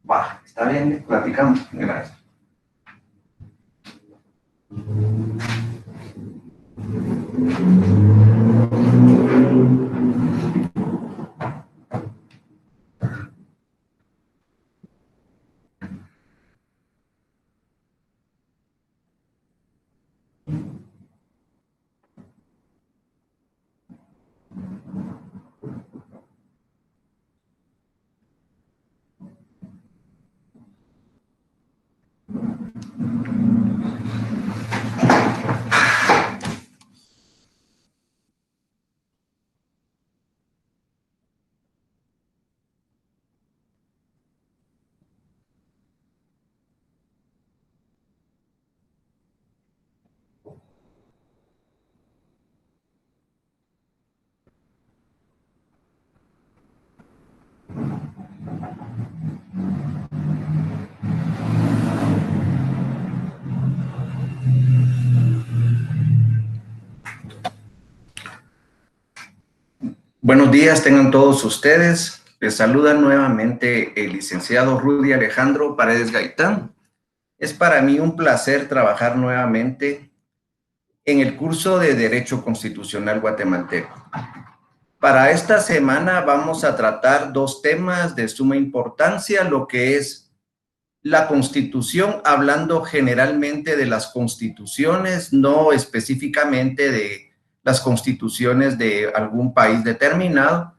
Va, está bien, platicamos. Gracias. Buenos días, tengan todos ustedes. Les saluda nuevamente el licenciado Rudy Alejandro Paredes Gaitán. Es para mí un placer trabajar nuevamente en el curso de Derecho Constitucional Guatemalteco. Para esta semana vamos a tratar dos temas de suma importancia, lo que es la Constitución, hablando generalmente de las constituciones, no específicamente de las constituciones de algún país determinado,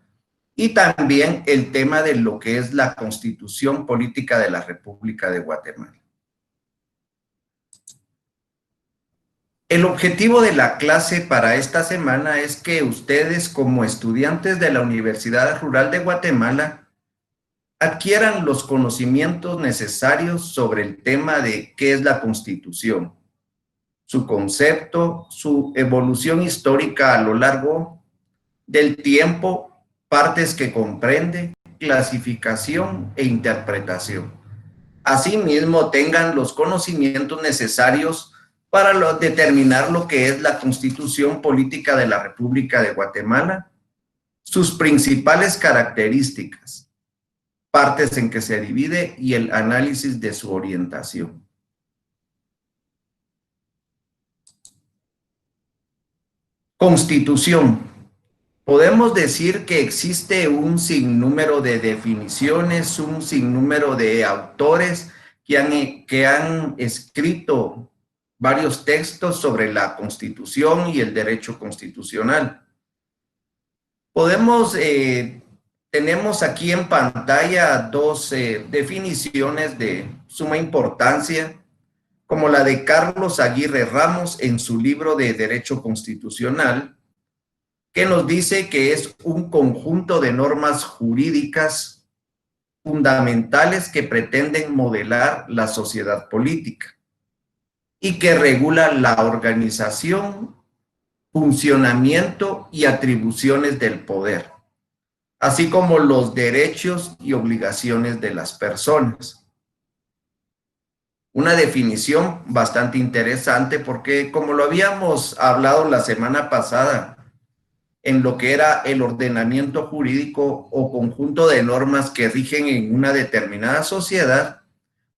y también el tema de lo que es la Constitución Política de la República de Guatemala. El objetivo de la clase para esta semana es que ustedes, como estudiantes de la Universidad Rural de Guatemala, adquieran los conocimientos necesarios sobre el tema de qué es la Constitución, su concepto, su evolución histórica a lo largo del tiempo, partes que comprende, clasificación e interpretación. Asimismo, tengan los conocimientos necesarios para determinar lo que es la Constitución Política de la República de Guatemala, sus principales características, partes en que se divide y el análisis de su orientación. Constitución. Podemos decir que existe un sinnúmero de definiciones, un sinnúmero de autores que han escrito varios textos sobre la Constitución y el derecho constitucional. Tenemos aquí en pantalla dos definiciones de suma importancia, como la de Carlos Aguirre Ramos en su libro de Derecho Constitucional, que nos dice que es un conjunto de normas jurídicas fundamentales que pretenden modelar la sociedad política y que regula la organización, funcionamiento y atribuciones del poder, así como los derechos y obligaciones de las personas. Una definición bastante interesante porque, como lo habíamos hablado la semana pasada, en lo que era el ordenamiento jurídico o conjunto de normas que rigen en una determinada sociedad,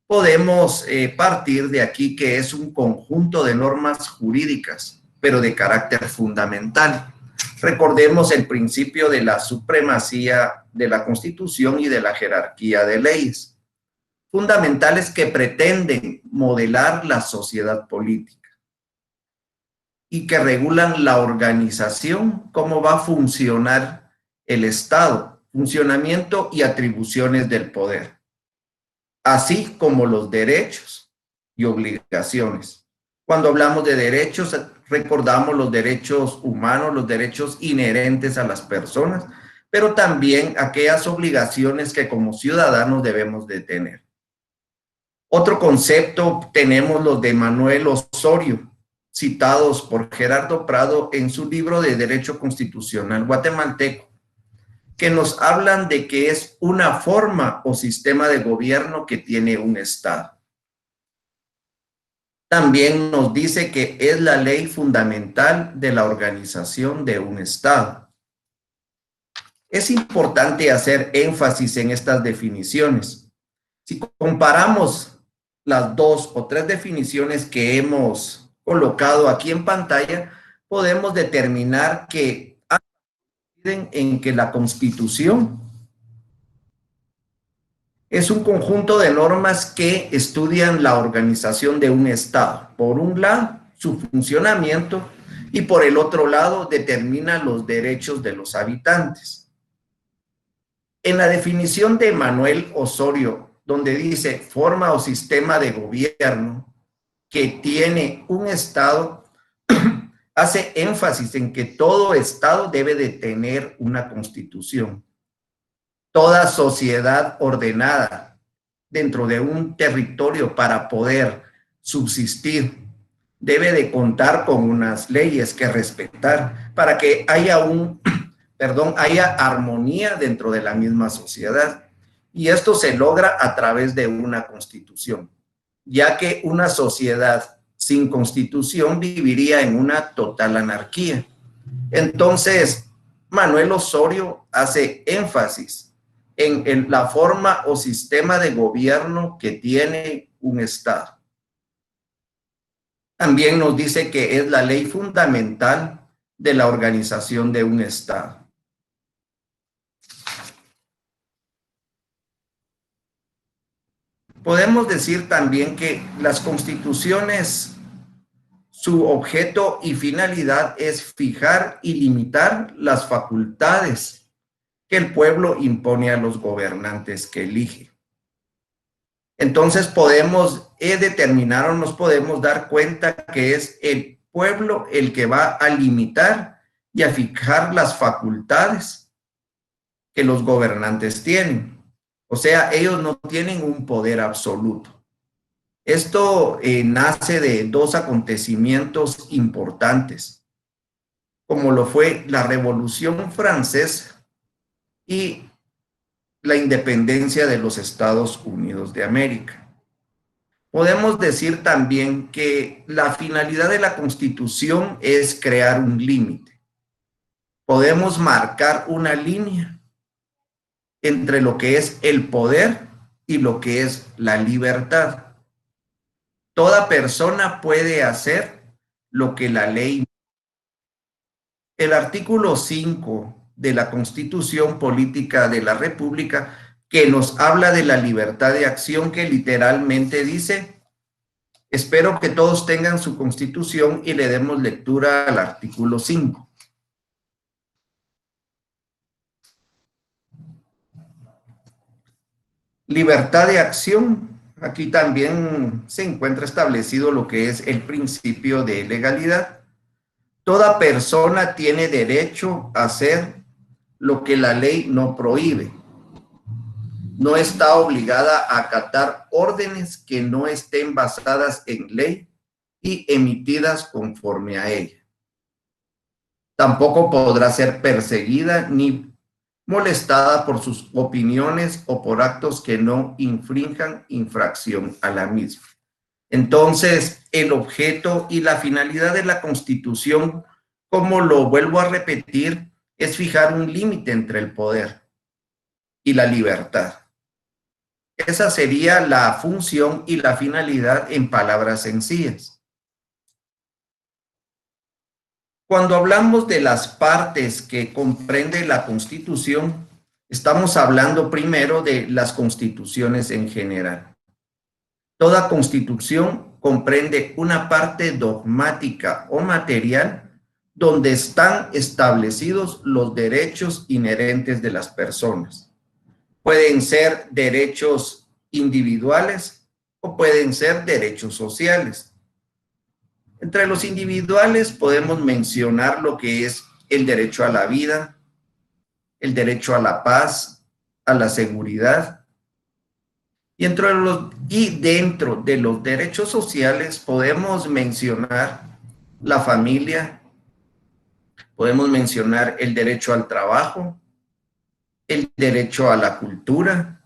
podemos partir de aquí que es un conjunto de normas jurídicas, pero de carácter fundamental. Recordemos el principio de la supremacía de la Constitución y de la jerarquía de leyes, fundamentales que pretenden modelar la sociedad política y que regulan la organización, cómo va a funcionar el Estado, funcionamiento y atribuciones del poder, así como los derechos y obligaciones. Cuando hablamos de derechos, recordamos los derechos humanos, los derechos inherentes a las personas, pero también aquellas obligaciones que como ciudadanos debemos de tener. Otro concepto tenemos los de Manuel Osorio, citados por Gerardo Prado en su libro de Derecho Constitucional Guatemalteco, que nos hablan de que es una forma o sistema de gobierno que tiene un Estado. También nos dice que es la ley fundamental de la organización de un Estado. Es importante hacer énfasis en estas definiciones, Si comparamos las 2 o 3 definiciones que hemos colocado aquí en pantalla, podemos determinar que en que la Constitución es un conjunto de normas que estudian la organización de un Estado. Por un lado, su funcionamiento, y por el otro lado, determina los derechos de los habitantes. En la definición de Manuel Osorio, donde dice forma o sistema de gobierno que tiene un Estado, hace énfasis en que todo Estado debe de tener una constitución. Toda sociedad ordenada dentro de un territorio para poder subsistir debe de contar con unas leyes que respetar para que haya haya armonía dentro de la misma sociedad. Y esto se logra a través de una constitución, ya que una sociedad sin constitución viviría en una total anarquía. Entonces, Manuel Osorio hace énfasis en la forma o sistema de gobierno que tiene un Estado. También nos dice que es la ley fundamental de la organización de un Estado. Podemos decir también que las constituciones, su objeto y finalidad es fijar y limitar las facultades que el pueblo impone a los gobernantes que elige. Entonces podemos determinar o nos podemos dar cuenta que es el pueblo el que va a limitar y a fijar las facultades que los gobernantes tienen. O sea, ellos no tienen un poder absoluto. Esto nace de 2 acontecimientos importantes, como lo fue la Revolución Francesa y la independencia de los Estados Unidos de América. Podemos decir también que la finalidad de la Constitución es crear un límite. Podemos marcar una línea entre lo que es el poder y lo que es la libertad. Toda persona puede hacer lo que la ley. El artículo 5 de la Constitución Política de la República, que nos habla de la libertad de acción, que literalmente dice, espero que todos tengan su Constitución y le demos lectura al artículo 5. Libertad de acción. Aquí también se encuentra establecido lo que es el principio de legalidad. Toda persona tiene derecho a hacer lo que la ley no prohíbe. No está obligada a acatar órdenes que no estén basadas en ley y emitidas conforme a ella. Tampoco podrá ser perseguida ni molestada por sus opiniones o por actos que no infrinjan infracción a la misma. Entonces, el objeto y la finalidad de la Constitución, como lo vuelvo a repetir, es fijar un límite entre el poder y la libertad. Esa sería la función y la finalidad en palabras sencillas. Cuando hablamos de las partes que comprende la Constitución, estamos hablando primero de las constituciones en general. Toda constitución comprende una parte dogmática o material donde están establecidos los derechos inherentes de las personas. Pueden ser derechos individuales o pueden ser derechos sociales. Entre los individuales podemos mencionar lo que es el derecho a la vida, el derecho a la paz, a la seguridad. Y dentro de los derechos sociales podemos mencionar la familia, podemos mencionar el derecho al trabajo, el derecho a la cultura,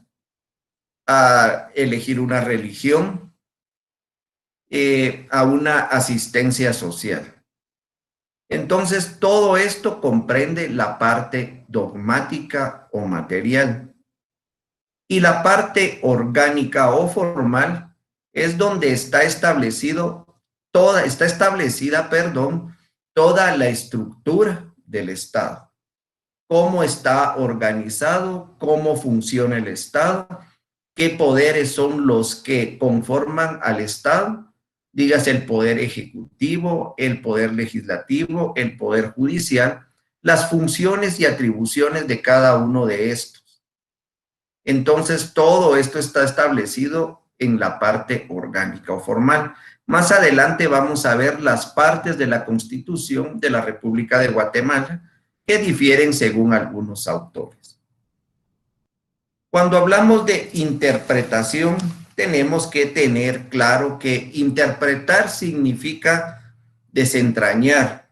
a elegir una religión, a una asistencia social. Entonces, todo esto comprende la parte dogmática o material. Y la parte orgánica o formal es donde está establecida, toda la estructura del Estado. Cómo está organizado, cómo funciona el Estado, qué poderes son los que conforman al Estado, dígase el poder ejecutivo, el poder legislativo, el poder judicial, las funciones y atribuciones de cada uno de estos. Entonces, todo esto está establecido en la parte orgánica o formal. Más adelante vamos a ver las partes de la Constitución de la República de Guatemala que difieren según algunos autores. Cuando hablamos de interpretación, tenemos que tener claro que interpretar significa desentrañar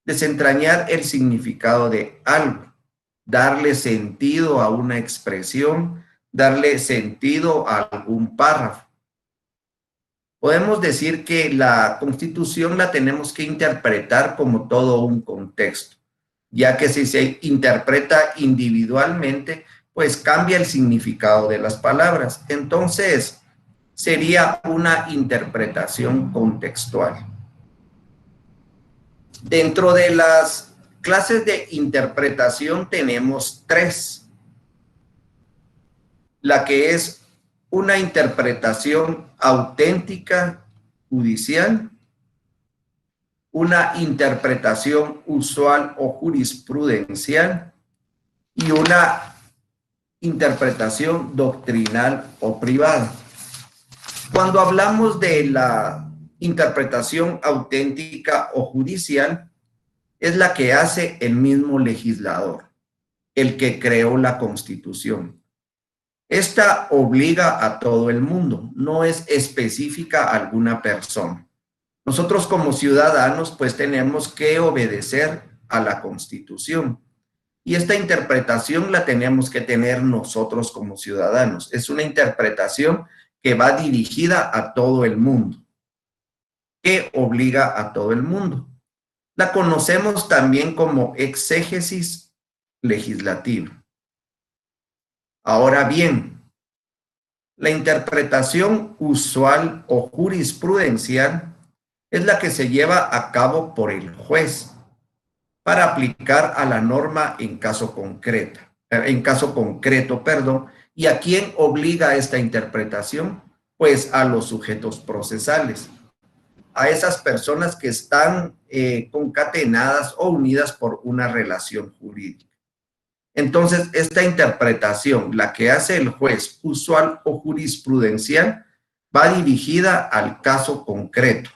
el significado de algo, darle sentido a una expresión, darle sentido a algún párrafo. Podemos decir que la Constitución la tenemos que interpretar como todo un contexto, ya que si se interpreta individualmente, pues cambia el significado de las palabras. Entonces, sería una interpretación contextual. Dentro de las clases de interpretación tenemos tres. La que es una interpretación auténtica judicial, una interpretación usual o jurisprudencial y una interpretación doctrinal o privada. Cuando hablamos de la interpretación auténtica o judicial, es la que hace el mismo legislador, el que creó la Constitución. Esta obliga a todo el mundo, no es específica a alguna persona. Nosotros como ciudadanos pues tenemos que obedecer a la Constitución. Y esta interpretación la tenemos que tener nosotros como ciudadanos. Es una interpretación que va dirigida a todo el mundo, que obliga a todo el mundo. La conocemos también como exégesis legislativa. Ahora bien, la interpretación usual o jurisprudencial es la que se lleva a cabo por el juez para aplicar a la norma en caso concreto, ¿Y a quién obliga esta interpretación? Pues a los sujetos procesales, a esas personas que están concatenadas o unidas por una relación jurídica. Entonces, esta interpretación, la que hace el juez, usual o jurisprudencial, va dirigida al caso concreto,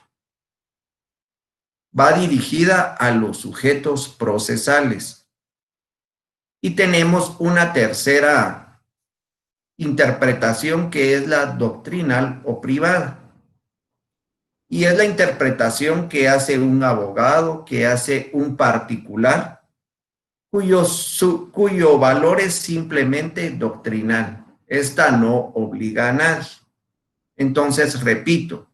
va dirigida a los sujetos procesales. Y tenemos una tercera interpretación que es la doctrinal o privada. Y es la interpretación que hace un abogado, que hace un particular, cuyo valor es simplemente doctrinal. Esta no obliga a nadie. Entonces, repito,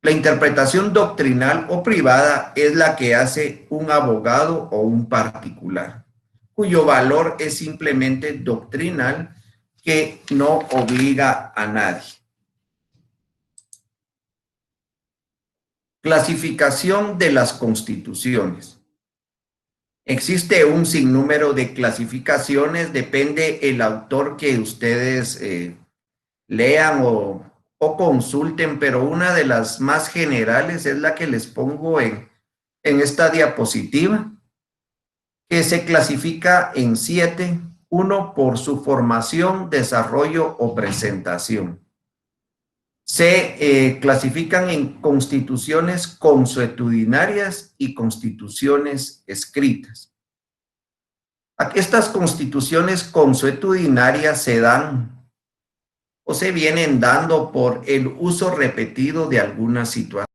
la interpretación doctrinal o privada es la que hace un abogado o un particular, cuyo valor es simplemente doctrinal, que no obliga a nadie. Clasificación de las constituciones. Existe un sinnúmero de clasificaciones, depende el autor que ustedes lean o consulten, pero una de las más generales es la que les pongo en esta diapositiva, que se clasifica en 7, 1 por su formación, desarrollo o presentación. Se clasifican en constituciones consuetudinarias y constituciones escritas. Estas constituciones consuetudinarias se dan o se vienen dando por el uso repetido de alguna situación.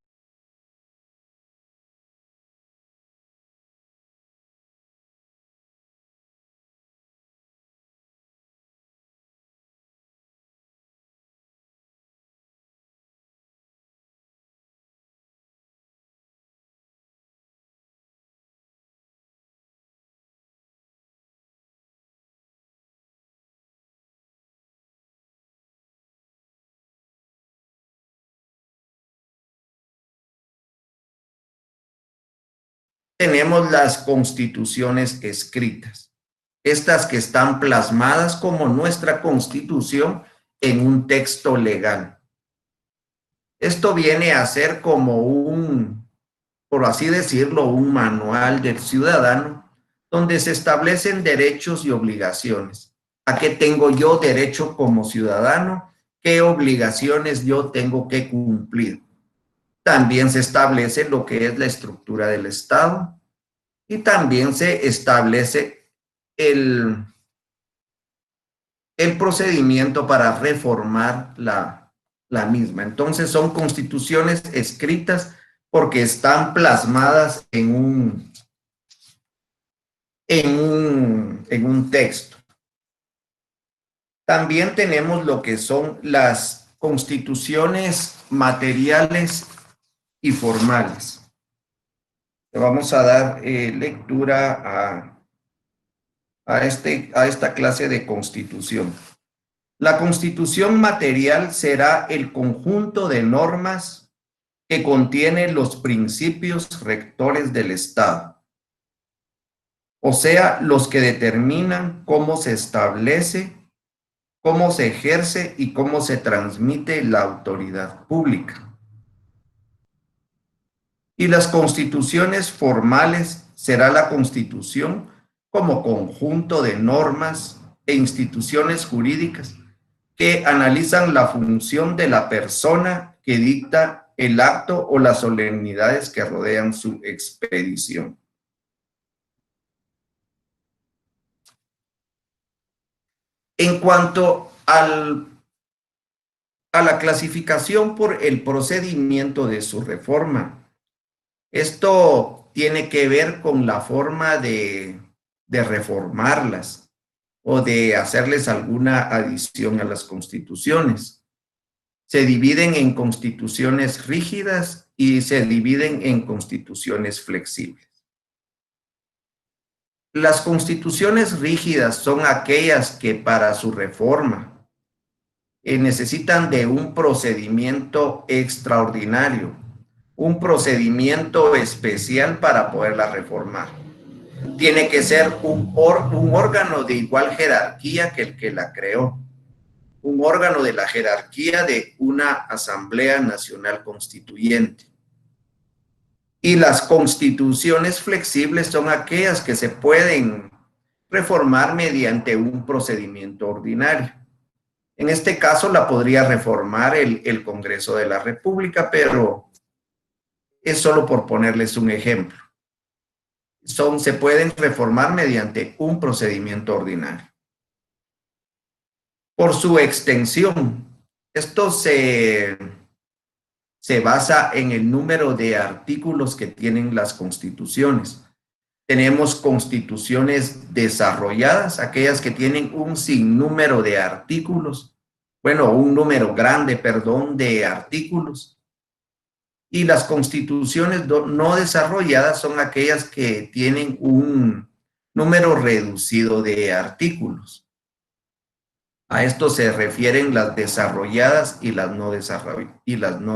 tenemos las constituciones escritas, estas que están plasmadas como nuestra constitución en un texto legal. Esto viene a ser como un, por así decirlo, un manual del ciudadano, donde se establecen derechos y obligaciones. ¿A qué tengo yo derecho como ciudadano? ¿Qué obligaciones yo tengo que cumplir? También se establece lo que es la estructura del Estado y también se establece el procedimiento para reformar la misma. Entonces son constituciones escritas porque están plasmadas en un texto. También tenemos lo que son las constituciones materiales y formales. Vamos a dar lectura a esta clase de constitución. La constitución material será el conjunto de normas que contiene los principios rectores del Estado, o sea, los que determinan cómo se establece, cómo se ejerce y cómo se transmite la autoridad pública. Y las constituciones formales será la constitución como conjunto de normas e instituciones jurídicas que analizan la función de la persona que dicta el acto o las solemnidades que rodean su expedición. En cuanto a la clasificación por el procedimiento de su reforma, esto tiene que ver con la forma de reformarlas o de hacerles alguna adición a las constituciones. Se dividen en constituciones rígidas y se dividen en constituciones flexibles. Las constituciones rígidas son aquellas que para su reforma necesitan de un procedimiento extraordinario, un procedimiento especial para poderla reformar. Tiene que ser un órgano de igual jerarquía que el que la creó, un órgano de la jerarquía de una Asamblea Nacional Constituyente. Y las constituciones flexibles son aquellas que se pueden reformar mediante un procedimiento ordinario. En este caso la podría reformar el Congreso de la República, pero es solo por ponerles un ejemplo. Se pueden reformar mediante un procedimiento ordinario. Por su extensión, esto se basa en el número de artículos que tienen las constituciones. Tenemos constituciones desarrolladas, aquellas que tienen un sinnúmero de artículos, bueno, un número grande, perdón, de artículos. Y las constituciones no desarrolladas son aquellas que tienen un número reducido de artículos. A esto se refieren las desarrolladas y las no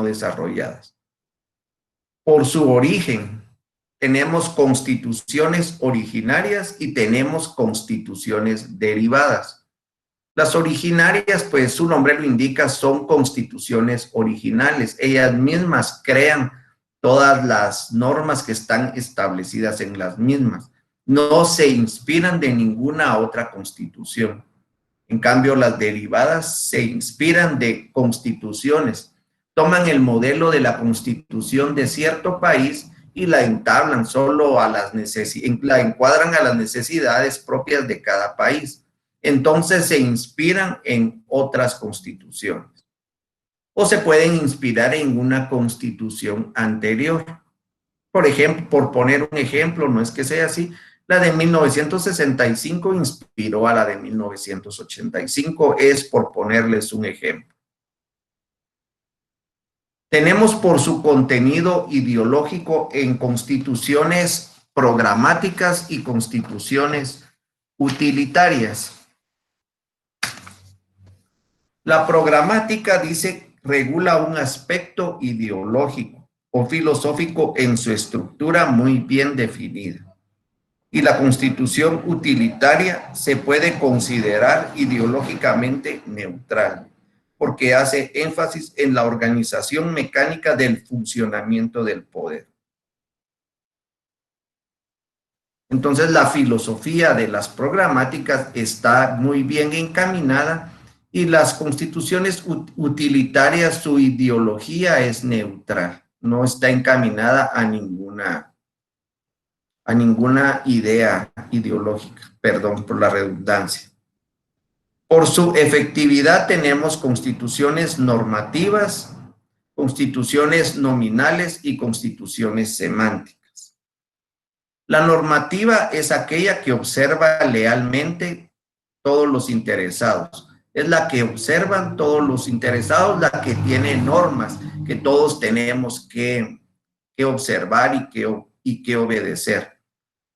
desarrolladas. Por su origen, tenemos constituciones originarias y tenemos constituciones derivadas. Las originarias, pues su nombre lo indica, son constituciones originales. Ellas mismas crean todas las normas que están establecidas en las mismas. No se inspiran de ninguna otra constitución. En cambio, las derivadas se inspiran de constituciones. Toman el modelo de la constitución de cierto país y la entablan solo a las necesidades, la encuadran a las necesidades propias de cada país. Entonces se inspiran en otras constituciones. O se pueden inspirar en una constitución anterior. Por ejemplo, por poner un ejemplo, no es que sea así, la de 1965 inspiró a la de 1985, es por ponerles un ejemplo. Tenemos por su contenido ideológico en constituciones programáticas y constituciones utilitarias. La programática dice regula un aspecto ideológico, o filosófico en su estructura muy bien definida. Y la constitución utilitaria se puede considerar ideológicamente neutral, porque hace énfasis en la organización mecánica del funcionamiento del poder. Entonces, la filosofía de las programáticas está muy bien encaminada y las constituciones utilitarias, su ideología es neutral, no está encaminada a ninguna idea ideológica, perdón por la redundancia. Por su efectividad tenemos constituciones normativas, constituciones nominales y constituciones semánticas. La normativa es aquella que observa lealmente todos los interesados. Es la que observan todos los interesados, la que tiene normas que todos tenemos que observar y que obedecer,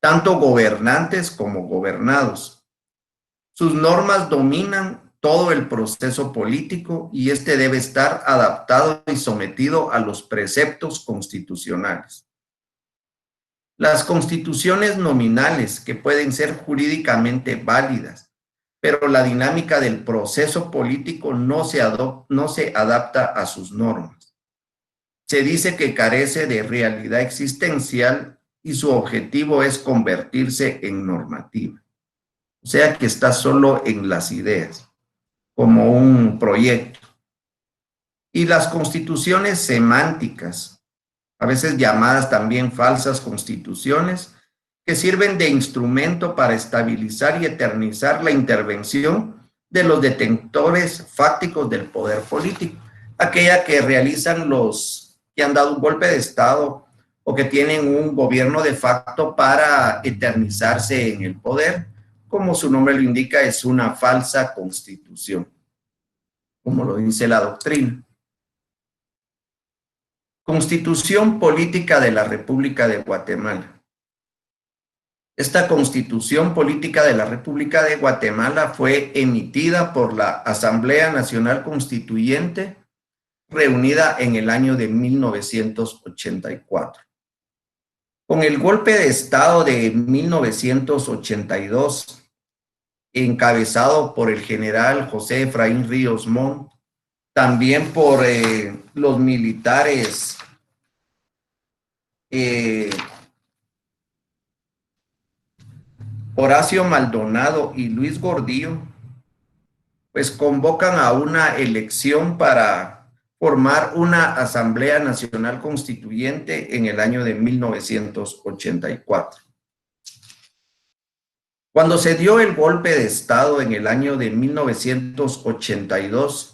tanto gobernantes como gobernados. Sus normas dominan todo el proceso político y este debe estar adaptado y sometido a los preceptos constitucionales. Las constituciones nominales, que pueden ser jurídicamente válidas, pero la dinámica del proceso político no se adapta a sus normas. Se dice que carece de realidad existencial y su objetivo es convertirse en normativa. O sea que está solo en las ideas, como un proyecto. Y las constituciones semánticas, a veces llamadas también falsas constituciones, que sirven de instrumento para estabilizar y eternizar la intervención de los detentores fácticos del poder político, aquella que realizan los que han dado un golpe de Estado o que tienen un gobierno de facto para eternizarse en el poder. Como su nombre lo indica, es una falsa constitución, como lo dice la doctrina. Constitución Política de la República de Guatemala. Esta Constitución Política de la República de Guatemala fue emitida por la Asamblea Nacional Constituyente, reunida en el año de 1984. Con el golpe de Estado de 1982, encabezado por el general José Efraín Ríos Montt, también por los militares Horacio Maldonado y Luis Gordillo, pues convocan a una elección para formar una Asamblea Nacional Constituyente en el año de 1984. Cuando se dio el golpe de Estado en el año de 1982,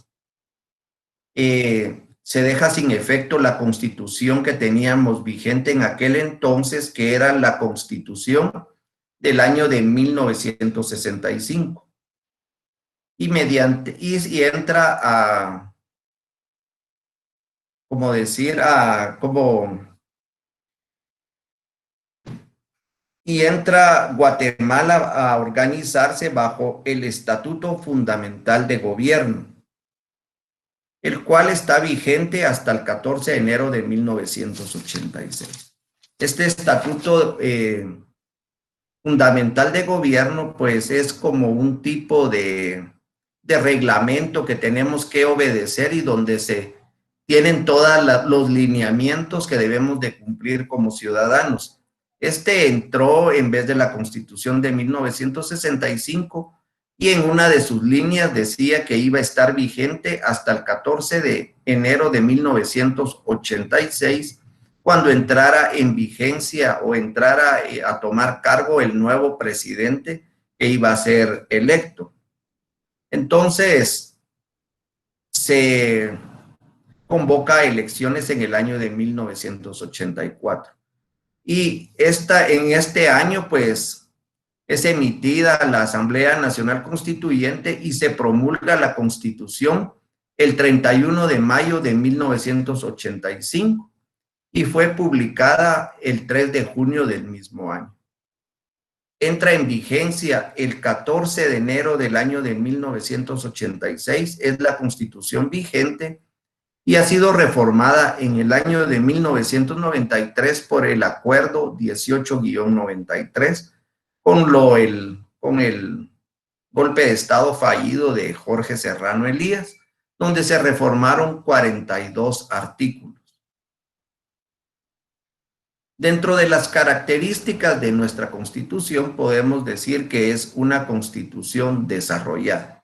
se deja sin efecto la constitución que teníamos vigente en aquel entonces, que era la constitución del año de 1965. Y entra a, como decir, y entra Guatemala a organizarse bajo el Estatuto Fundamental de Gobierno, el cual está vigente hasta el 14 de enero de 1986. Este Estatuto Fundamental de Gobierno, pues es como un tipo de reglamento que tenemos que obedecer y donde se tienen todos los lineamientos que debemos de cumplir como ciudadanos. Este entró en vez de la Constitución de 1965 y en una de sus líneas decía que iba a estar vigente hasta el 14 de enero de 1986, cuando entrara en vigencia o entrara a tomar cargo el nuevo presidente que iba a ser electo. Entonces, se convoca elecciones en el año de 1984. Y en este año, pues, es emitida la Asamblea Nacional Constituyente y se promulga la Constitución el 31 de mayo de 1985 y fue publicada el 3 de junio del mismo año. Entra en vigencia el 14 de enero del año de 1986, es la Constitución vigente y ha sido reformada en el año de 1993 por el Acuerdo 18-93 con el golpe de Estado fallido de Jorge Serrano Elías, donde se reformaron 42 artículos. Dentro de las características de nuestra Constitución, podemos decir que es una Constitución desarrollada.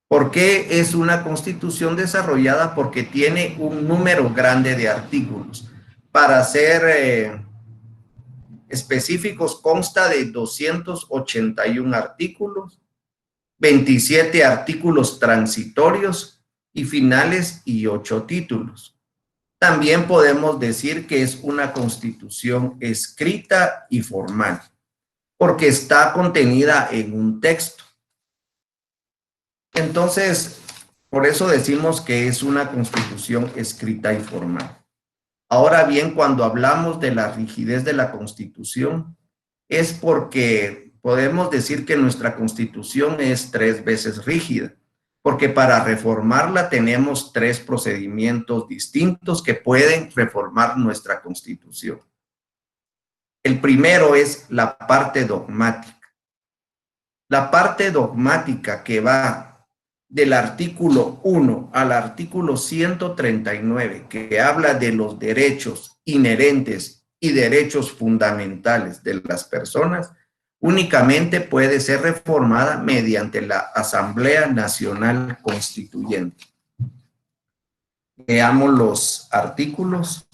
¿Por qué es una Constitución desarrollada? Porque tiene un número grande de artículos. Para ser específicos, consta de 281 artículos, 27 artículos transitorios y finales y 8 títulos. También podemos decir que es una Constitución escrita y formal, porque está contenida en un texto. Entonces, por eso decimos que es una Constitución escrita y formal. Ahora bien, cuando hablamos de la rigidez de la Constitución, es porque podemos decir que nuestra Constitución es 3 veces rígida, porque para reformarla tenemos 3 procedimientos distintos que pueden reformar nuestra Constitución. El primero es la parte dogmática. La parte dogmática que va del artículo 1 al artículo 139, que habla de los derechos inherentes y derechos fundamentales de las personas, únicamente puede ser reformada mediante la Asamblea Nacional Constituyente. Veamos los artículos.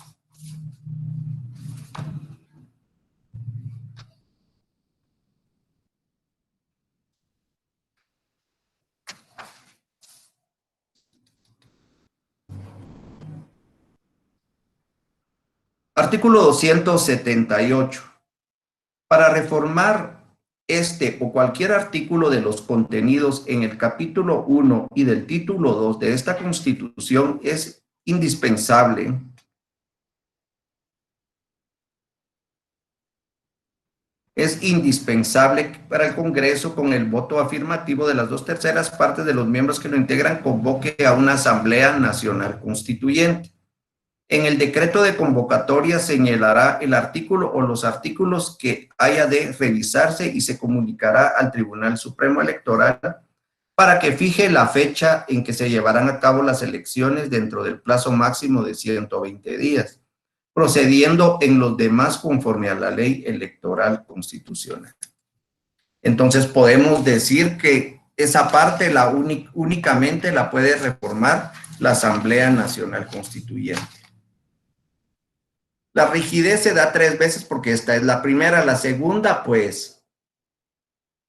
Artículo 278. Para reformar este o cualquier artículo de los contenidos en el capítulo 1 y del título 2 de esta Constitución es indispensable para el Congreso, con el voto afirmativo de las 2/3 partes de los miembros que lo integran, convoque a una Asamblea Nacional Constituyente. En el decreto de convocatoria señalará el artículo o los artículos que haya de revisarse y se comunicará al Tribunal Supremo Electoral para que fije la fecha en que se llevarán a cabo las elecciones dentro del plazo máximo de 120 días, procediendo en los demás conforme a la Ley Electoral Constitucional. Entonces podemos decir que esa parte únicamente la puede reformar la Asamblea Nacional Constituyente. La rigidez se da 3 veces porque esta es la primera. La segunda, pues,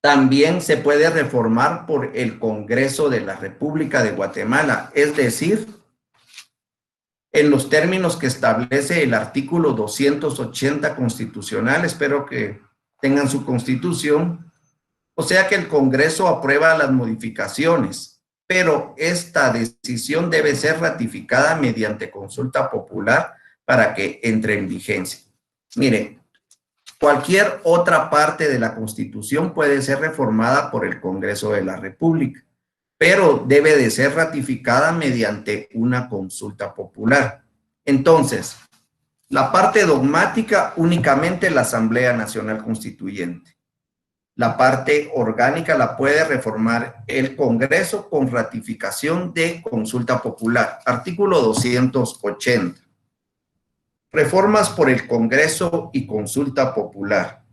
también se puede reformar por el Congreso de la República de Guatemala, es decir, en los términos que establece el artículo 280 constitucional. Espero que tengan su constitución. O sea que el Congreso aprueba las modificaciones, pero esta decisión debe ser ratificada mediante consulta popular para que entre en vigencia. Miren, cualquier otra parte de la Constitución puede ser reformada por el Congreso de la República, pero debe de ser ratificada mediante una consulta popular. Entonces, la parte dogmática únicamente la Asamblea Nacional Constituyente. La parte orgánica la puede reformar el Congreso con ratificación de consulta popular. Artículo 280. Reformas por el Congreso y consulta popular.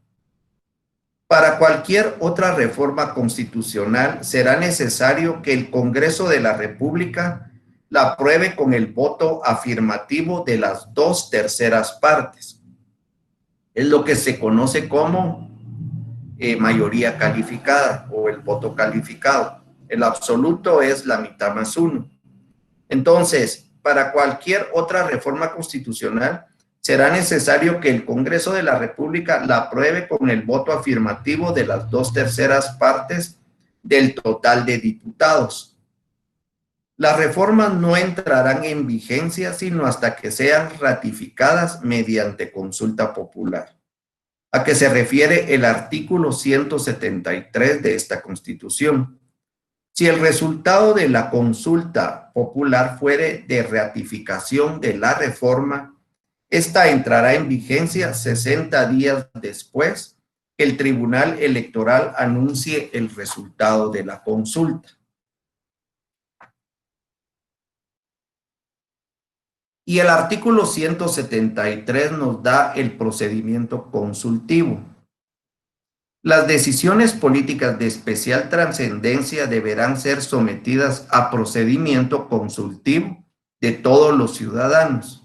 Para cualquier otra reforma constitucional será necesario que el Congreso de la República la apruebe con el voto afirmativo de las 2/3 partes. Es lo que se conoce como mayoría calificada o el voto calificado. El absoluto es la mitad más 1. Entonces, para cualquier otra reforma constitucional, será necesario que el Congreso de la República la apruebe con el voto afirmativo de las 2/3 partes del total de diputados. Las reformas no entrarán en vigencia sino hasta que sean ratificadas mediante consulta popular, a que se refiere el artículo 173 de esta Constitución. Si el resultado de la consulta popular fuere de ratificación de la reforma, esta entrará en vigencia 60 días después que el Tribunal Electoral anuncie el resultado de la consulta. Y el artículo 173 nos da el procedimiento consultivo. Las decisiones políticas de especial trascendencia deberán ser sometidas a procedimiento consultivo de todos los ciudadanos.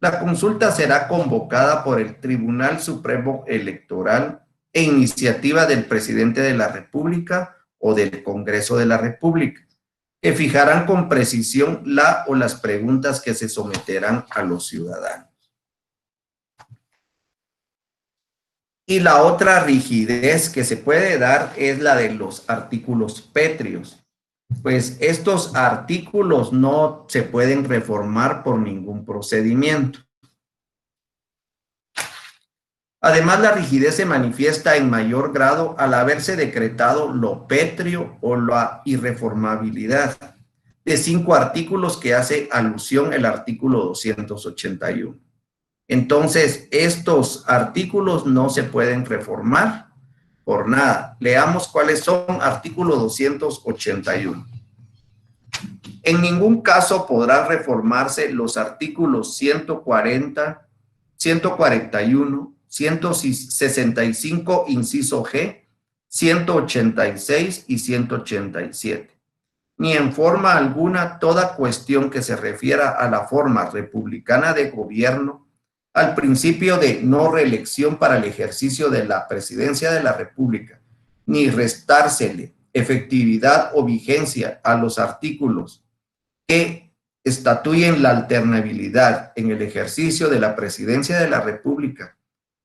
La consulta será convocada por el Tribunal Supremo Electoral e iniciativa del Presidente de la República o del Congreso de la República, que fijarán con precisión la o las preguntas que se someterán a los ciudadanos. Y la otra rigidez que se puede dar es la de los artículos pétreos. Pues estos artículos no se pueden reformar por ningún procedimiento. Además, la rigidez se manifiesta en mayor grado al haberse decretado lo pétreo o la irreformabilidad de 5 artículos que hace alusión el artículo 281. Entonces, estos artículos no se pueden reformar por nada. Leamos cuáles son. Artículo 281. En ningún caso podrán reformarse los artículos 140, 141, 165, inciso G, 186 y 187. Ni en forma alguna toda cuestión que se refiera a la forma republicana de gobierno, al principio de no reelección para el ejercicio de la presidencia de la República, ni restársele efectividad o vigencia a los artículos que estatuyen la alternabilidad en el ejercicio de la presidencia de la República,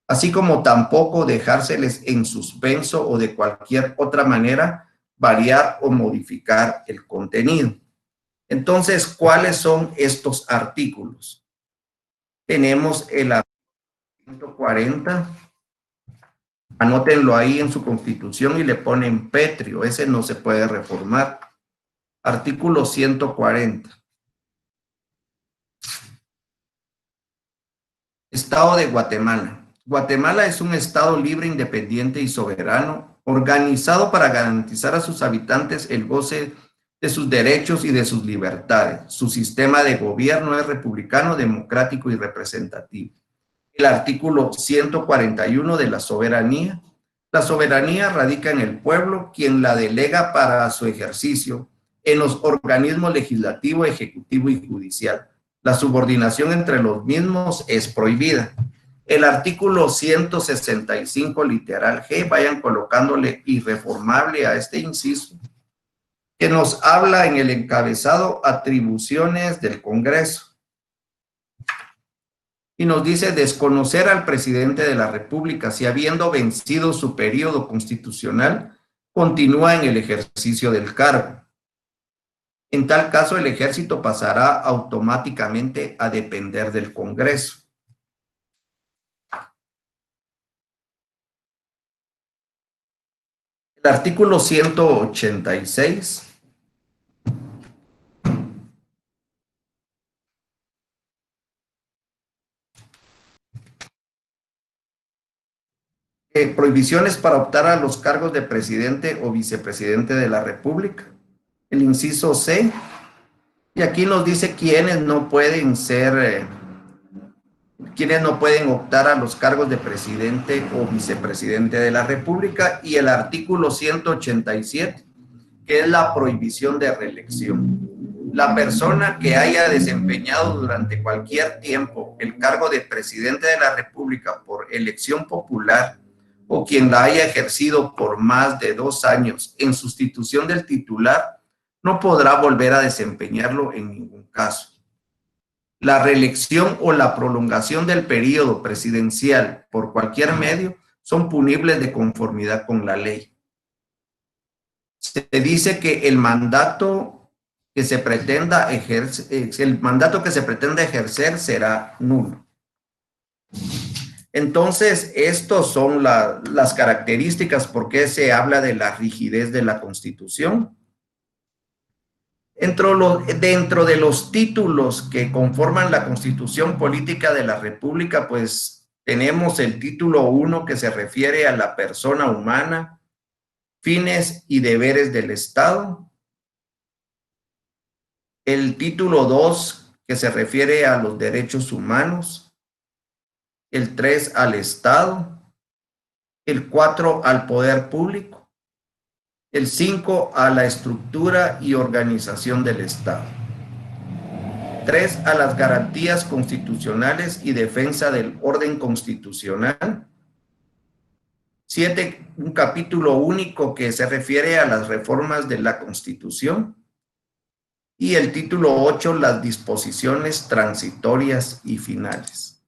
así como tampoco dejárseles en suspenso o de cualquier otra manera variar o modificar el contenido. Entonces, ¿cuáles son estos artículos? Tenemos el artículo 140, anótenlo ahí en su constitución y le ponen pétreo, ese no se puede reformar. Artículo 140. Estado de Guatemala. Guatemala es un estado libre, independiente y soberano, organizado para garantizar a sus habitantes el goce de sus derechos y de sus libertades. Su sistema de gobierno es republicano, democrático y representativo. El artículo 141 de la soberanía. La soberanía radica en el pueblo, quien la delega para su ejercicio en los organismos legislativo, ejecutivo y judicial. La subordinación entre los mismos es prohibida. El artículo 165, literal G, vayan colocándole irreformable a este inciso, que nos habla en el encabezado atribuciones del Congreso. Y nos dice desconocer al presidente de la República si habiendo vencido su periodo constitucional, continúa en el ejercicio del cargo. En tal caso, el ejército pasará automáticamente a depender del Congreso. El artículo 186. Prohibiciones para optar a los cargos de presidente o vicepresidente de la República. El inciso C. Y aquí nos dice quiénes no pueden quienes no pueden optar a los cargos de presidente o vicepresidente de la República, y el artículo 187, que es la prohibición de reelección. La persona que haya desempeñado durante cualquier tiempo el cargo de presidente de la República por elección popular o quien la haya ejercido por más de 2 años en sustitución del titular, no podrá volver a desempeñarlo en ningún caso. La reelección o la prolongación del periodo presidencial por cualquier medio son punibles de conformidad con la ley. Se dice que el mandato que se pretenda ejercer será nulo. Entonces, estos son las características por qué se habla de la rigidez de la Constitución. Dentro de los títulos que conforman la Constitución Política de la República, pues tenemos el título 1 que se refiere a la persona humana, fines y deberes del Estado. El título 2 que se refiere a los derechos humanos. El 3 al Estado. El 4 al poder público. El 5 a la estructura y organización del Estado. 3 a las garantías constitucionales y defensa del orden constitucional. 7, un capítulo único que se refiere a las reformas de la Constitución. Y el título 8, las disposiciones transitorias y finales.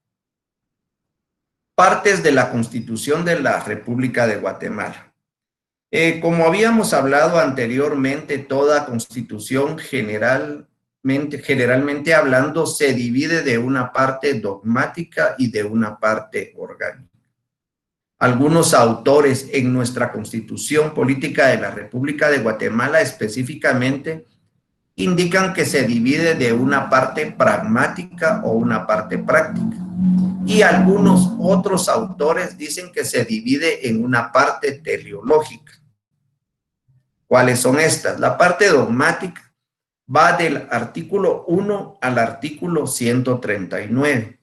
Partes de la Constitución de la República de Guatemala. Como habíamos hablado anteriormente, toda constitución generalmente hablando se divide de una parte dogmática y de una parte orgánica. Algunos autores en nuestra Constitución Política de la República de Guatemala específicamente indican que se divide de una parte pragmática o una parte práctica. Y algunos otros autores dicen que se divide en una parte teleológica. ¿Cuáles son estas? La parte dogmática va del artículo 1 al artículo 139.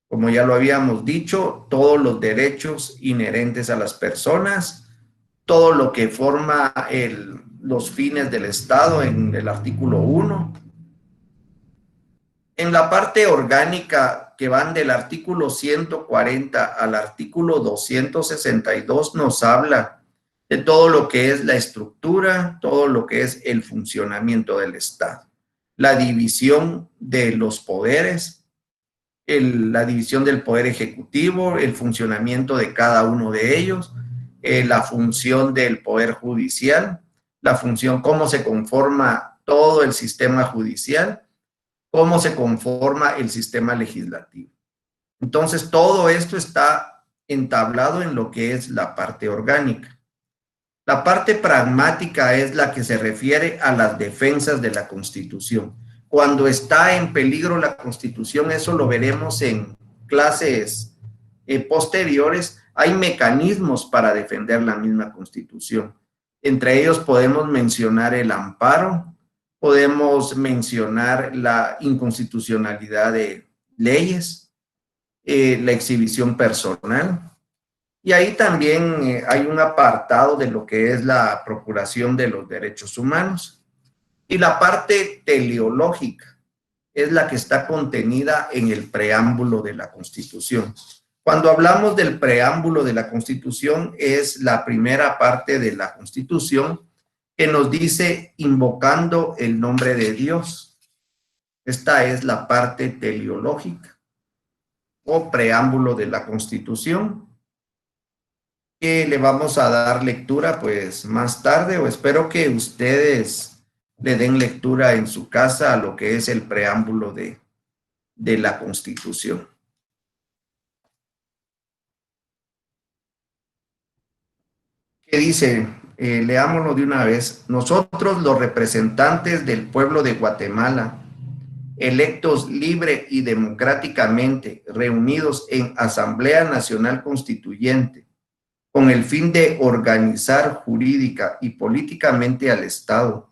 Como ya lo habíamos dicho, todos los derechos inherentes a las personas, todo lo que forma los fines del Estado en el artículo 1. En la parte orgánica, que van del artículo 140 al artículo 262, nos habla de todo lo que es la estructura, todo lo que es el funcionamiento del Estado, la división de los poderes, la división del poder ejecutivo, el funcionamiento de cada uno de ellos, la función del poder judicial, la función, cómo se conforma todo el sistema judicial, cómo se conforma el sistema legislativo. Entonces, todo esto está entablado en lo que es la parte orgánica. La parte pragmática es la que se refiere a las defensas de la Constitución. Cuando está en peligro la Constitución, eso lo veremos en clases posteriores, hay mecanismos para defender la misma Constitución. Entre ellos podemos mencionar el amparo, podemos mencionar la inconstitucionalidad de leyes, la exhibición personal. Y ahí también hay un apartado de lo que es la procuración de los derechos humanos. Y la parte teleológica es la que está contenida en el preámbulo de la Constitución. Cuando hablamos del preámbulo de la Constitución, es la primera parte de la Constitución que nos dice invocando el nombre de Dios. Esta es la parte teleológica o preámbulo de la Constitución, que le vamos a dar lectura pues más tarde, o espero que ustedes le den lectura en su casa a lo que es el preámbulo de la Constitución. ¿Qué dice? Leámoslo de una vez. Nosotros, los representantes del pueblo de Guatemala, electos libre y democráticamente, reunidos en Asamblea Nacional Constituyente, con el fin de organizar jurídica y políticamente al Estado,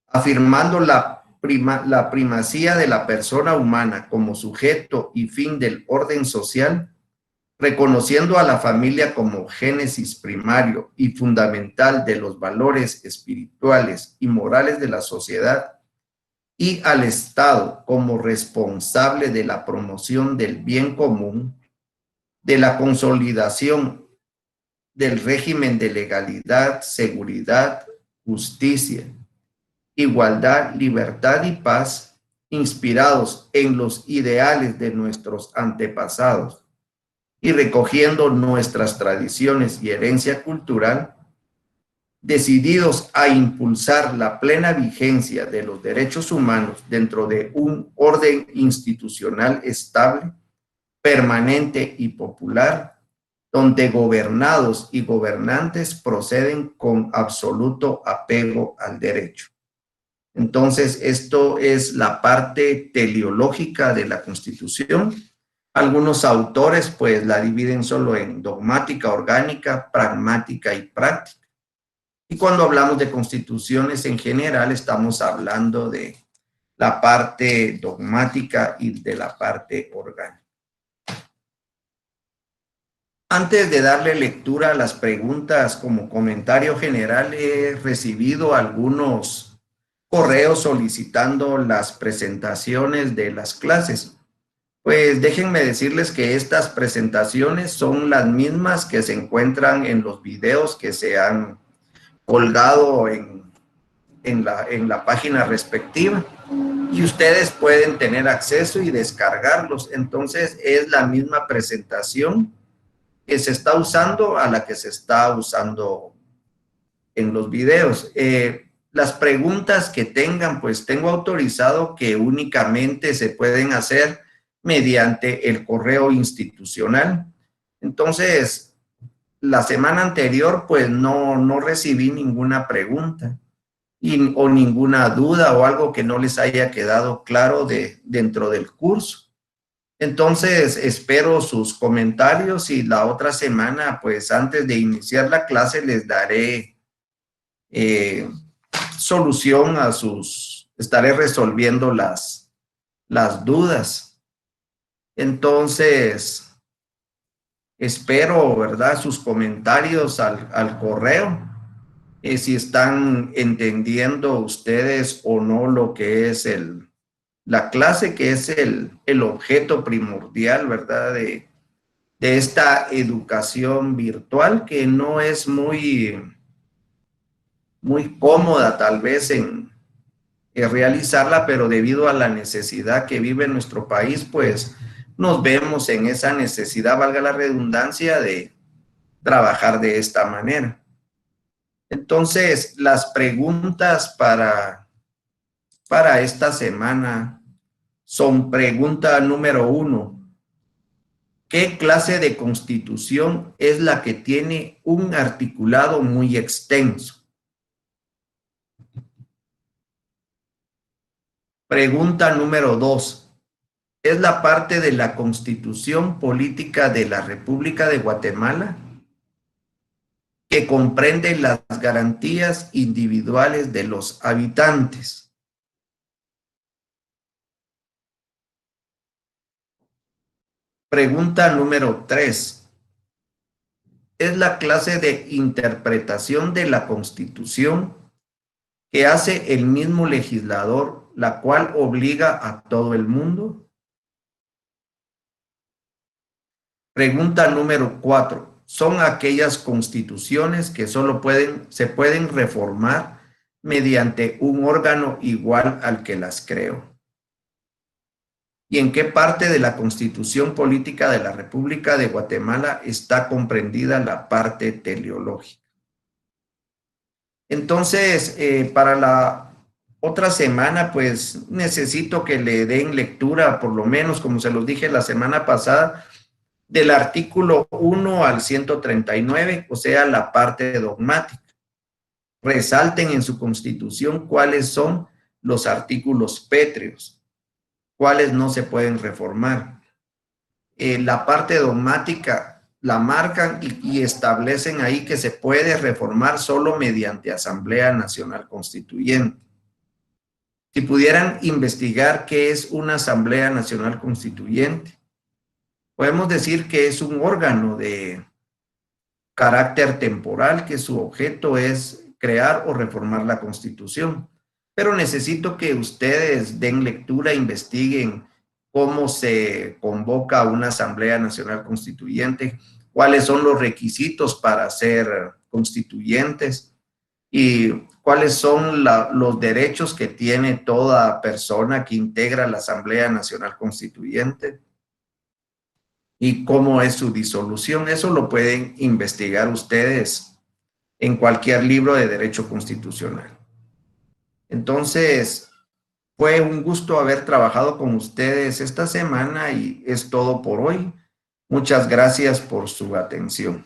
afirmando la primacía de la persona humana como sujeto y fin del orden social, reconociendo a la familia como génesis primario y fundamental de los valores espirituales y morales de la sociedad, y al Estado como responsable de la promoción del bien común, de la consolidación del régimen de legalidad, seguridad, justicia, igualdad, libertad y paz, inspirados en los ideales de nuestros antepasados y recogiendo nuestras tradiciones y herencia cultural, decididos a impulsar la plena vigencia de los derechos humanos dentro de un orden institucional estable, permanente y popular, donde gobernados y gobernantes proceden con absoluto apego al derecho. Entonces, esto es la parte teleológica de la Constitución. Algunos autores pues la dividen solo en dogmática, orgánica, pragmática y práctica. Y cuando hablamos de constituciones en general, estamos hablando de la parte dogmática y de la parte orgánica. Antes de darle lectura a las preguntas, como comentario general, he recibido algunos correos solicitando las presentaciones de las clases. Pues déjenme decirles que estas presentaciones son las mismas que se encuentran en los videos que se han colgado en la página respectiva, y ustedes pueden tener acceso y descargarlos. Entonces es la misma presentación que se está usando a la que se está usando en los videos. Las preguntas que tengan, pues tengo autorizado que únicamente se pueden hacer mediante el correo institucional. Entonces, la semana anterior, pues no recibí ninguna pregunta o ninguna duda o algo que no les haya quedado claro dentro del curso. Entonces, espero sus comentarios y la otra semana, pues antes de iniciar la clase, les daré solución a estaré resolviendo las dudas. Entonces, espero, ¿verdad?, sus comentarios al correo, si están entendiendo ustedes o no lo que es la clase, que es el objeto primordial, ¿verdad?, de esta educación virtual, que no es muy cómoda tal vez en realizarla, pero debido a la necesidad que vive nuestro país, pues nos vemos en esa necesidad, valga la redundancia, de trabajar de esta manera. Entonces, las preguntas para esta semana son: pregunta número 1. ¿Qué clase de constitución es la que tiene un articulado muy extenso? Pregunta número 2. ¿Es la parte de la Constitución Política de la República de Guatemala que comprende las garantías individuales de los habitantes? Pregunta número 3. ¿Es la clase de interpretación de la Constitución que hace el mismo legislador, la cual obliga a todo el mundo? Pregunta número 4. ¿Son aquellas constituciones que solo se pueden reformar mediante un órgano igual al que las creó? ¿Y en qué parte de la Constitución Política de la República de Guatemala está comprendida la parte teleológica? Entonces, para la otra semana, pues necesito que le den lectura, por lo menos, como se los dije la semana pasada, del artículo 1 al 139, o sea, la parte dogmática. Resalten en su Constitución cuáles son los artículos pétreos, cuáles no se pueden reformar. La parte dogmática la marcan y establecen ahí que se puede reformar solo mediante Asamblea Nacional Constituyente. Si pudieran investigar qué es una Asamblea Nacional Constituyente, podemos decir que es un órgano de carácter temporal que su objeto es crear o reformar la Constitución. Pero necesito que ustedes den lectura, investiguen cómo se convoca una Asamblea Nacional Constituyente, cuáles son los requisitos para ser constituyentes y cuáles son los derechos que tiene toda persona que integra la Asamblea Nacional Constituyente y cómo es su disolución. Eso lo pueden investigar ustedes en cualquier libro de derecho constitucional. Entonces, fue un gusto haber trabajado con ustedes esta semana y es todo por hoy. Muchas gracias por su atención.